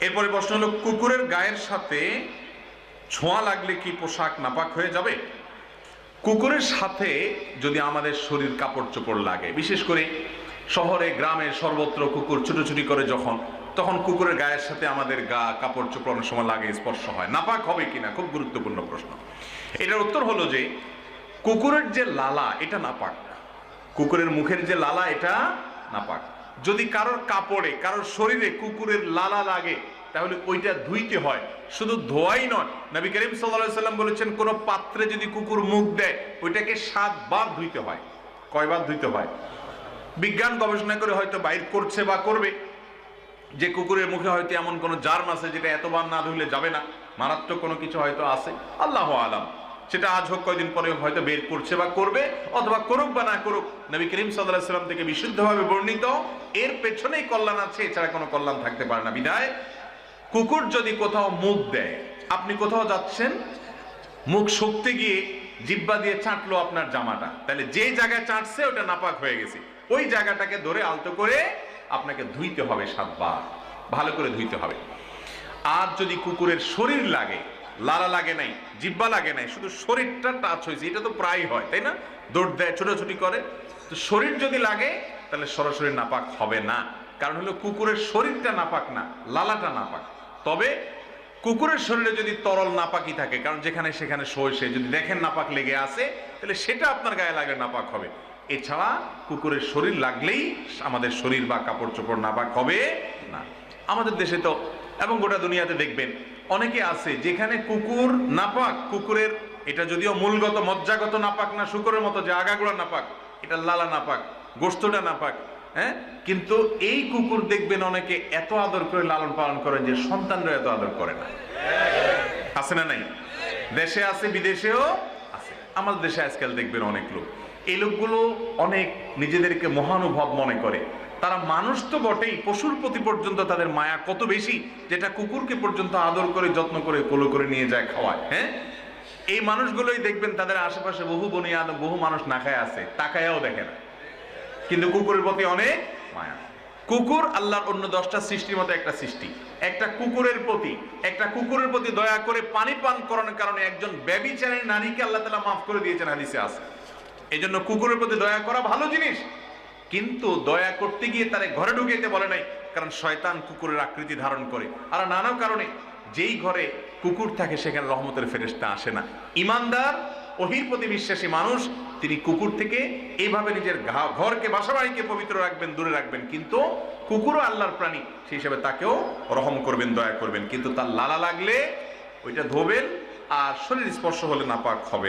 এরপরে প্রশ্ন হলো, কুকুরের গায়ের সাথে ছোঁয়া লাগলে কি পোশাক নাপাক হয়ে যাবে? কুকুরের সাথে যদি আমাদের শরীর কাপড় চোপড় লাগে, বিশেষ করে শহরে গ্রামে সর্বত্র কুকুর ছুটোছুটি করে তখন কুকুরের গায়ের সাথে আমাদের গা কাপড় চোপড় অনেক সময় লাগে, স্পর্শ হয়, নাপাক হবে কিনা খুব গুরুত্বপূর্ণ প্রশ্ন। এটার উত্তর হলো যে কুকুরের যে লালা এটা নাপাক, কুকুরের মুখের যে লালা এটা নাপাক। যদি কারোর কাপড়ে কারোর শরীরে কুকুরের লালা লাগে তাহলে ওইটা ধুইতে হয়, শুধু ধোয়াই নয়। নবী করিম সাল্লাল্লাহু আলাইহি সাল্লাম বলেছেন, কোন পাত্রে যদি কুকুর মুখ দেয় ওইটাকে 7 বার ধুইতে হয়। কয়বার ধুইতে হয়? বিজ্ঞান গবেষণা করে হয়তো বাইর করছে বা করবে যে কুকুরের মুখে হয়তো এমন কোন জার্ম আছে যেটা এতবার না ধুইলে যাবে না, মারাত্মক কোনো কিছু হয়তো আছে, আল্লাহু আলাম। সেটা আজ হোক কয়দিন পরে হয়তো বের করছে বা করবে, অথবা করুক বা না করুক, নবী করিম সাল্লাল্লাহু আলাইহি সাল্লাম থেকে বিশুদ্ধভাবে বর্ণিত এর পেছনেই কল্যাণ আছে, এছাড়া কোনো কল্যাণ থাকতে পারে না। বিধায় কুকুর যদি কোথাও মুখ দেয়, আপনি কোথাও যাচ্ছেন, মুখ শুকতে গিয়ে জিহ্বা দিয়ে চাটলো আপনার জামাটা, তাহলে যে জায়গায় চাটছে ওটা নাপাক হয়ে গেছে, ওই জায়গাটাকে ধরে আলতো করে আপনাকে ধুইতে হবে 7 বার, ভালো করে ধুইতে হবে। আর যদি কুকুরের শরীর লাগে, লালা লাগে নাই, জিহ্বা লাগে নাই, শুধু শরীরটা টাচ হয়েছে, এটা তো প্রায় হয় তাই না, দৌড় দেয়, ছোটাছুটি করে, তো শরীর যদি লাগে তাহলে সরাসরি নাপাক হবে না। কারণ হলো কুকুরের শরীরটা নাপাক না, লালাটা নাপাক। তবে কুকুরের শরীরে যদি তরল নাপাকি থাকে, কারণ যেখানে সেখানে সে যদি দেখেন নাপাক লেগে আছে, তাহলে সেটা আপনার গায়ে লাগলে নাপাক হবে। এছাড়া কুকুরের শরীর লাগলেই আমাদের শরীর বা কাপড় চোপড় নাপাক হবে না। আমাদের দেশে তো এবং গোটা দুনিয়াতে দেখবেন অনেকে আছে যেখানে কুকুর নাপাক, কুকুরের এটা যদিও মূলগত মজ্জাগত নাপাক না, শুকরের মতো যে আগাগুলো নাপাক, এটা লালা নাপাক, গোশতটা নাপাক, হ্যাঁ, কিন্তু এই কুকুর দেখবেন অনেকে এত আদর করে লালন পালন করেন যে সন্তানরা এত আদর করে না। আছে না নাই? দেশে আছে, বিদেশেও আছে। আমাদের দেশে আজকাল দেখবেন অনেক লোক, এই লোকগুলো অনেক নিজেদেরকে মহানুভব মনে করে। তারা মানুষ তো বটেই, পশুর প্রতি পর্যন্ত তাদের মায়া কত বেশি, যেটা কুকুরকে পর্যন্ত আদর করে যত্ন করে কোলে করে নিয়ে যায়, খাওয়ায়। হ্যাঁ, এই মানুষগুলোই দেখবেন তাদের আশেপাশে বহু বনিয়াদ বহু মানুষ না খায় আছে, তাকায়াও দেখে না, কিন্তু কুকুরের প্রতি অনেক মায়া। কুকুর আল্লাহর অন্য 10টা সৃষ্টির মতো একটা সৃষ্টি। একটা কুকুরের প্রতি দয়া করে পানি পান করানোর কারণে একজন ব্যভিচারী নারীকে আল্লাহ তাআলা মাফ করে দিয়েছেন, হাদিসে আছে। এই জন্য কুকুরের প্রতি দয়া করা ভালো জিনিস, কিন্তু দয়া করতে গিয়ে তারে ঘরে ঢুকাইতে বলে নাই, কারণ শয়তান কুকুরের আকৃতি ধারণ করে। আর নানা কারণে যেই ঘরে কুকুর থাকে সেখানে রহমতের ফেরেশতা আসে না। ইমানদার ওহীর প্রতি বিশ্বাসী মানুষ তিনি কুকুর থেকে এইভাবে নিজের ঘরকে, বাসা বাড়িকে পবিত্র রাখবেন, দূরে রাখবেন, কিন্তু কুকুরও আল্লাহর প্রাণী, সেই হিসাবে তাকেও রহম করবেন, দয়া করবেন, কিন্তু তার লালা লাগলে ওইটা ধোবেন, আর শরীর স্পর্শ হলে নাপাক হবে।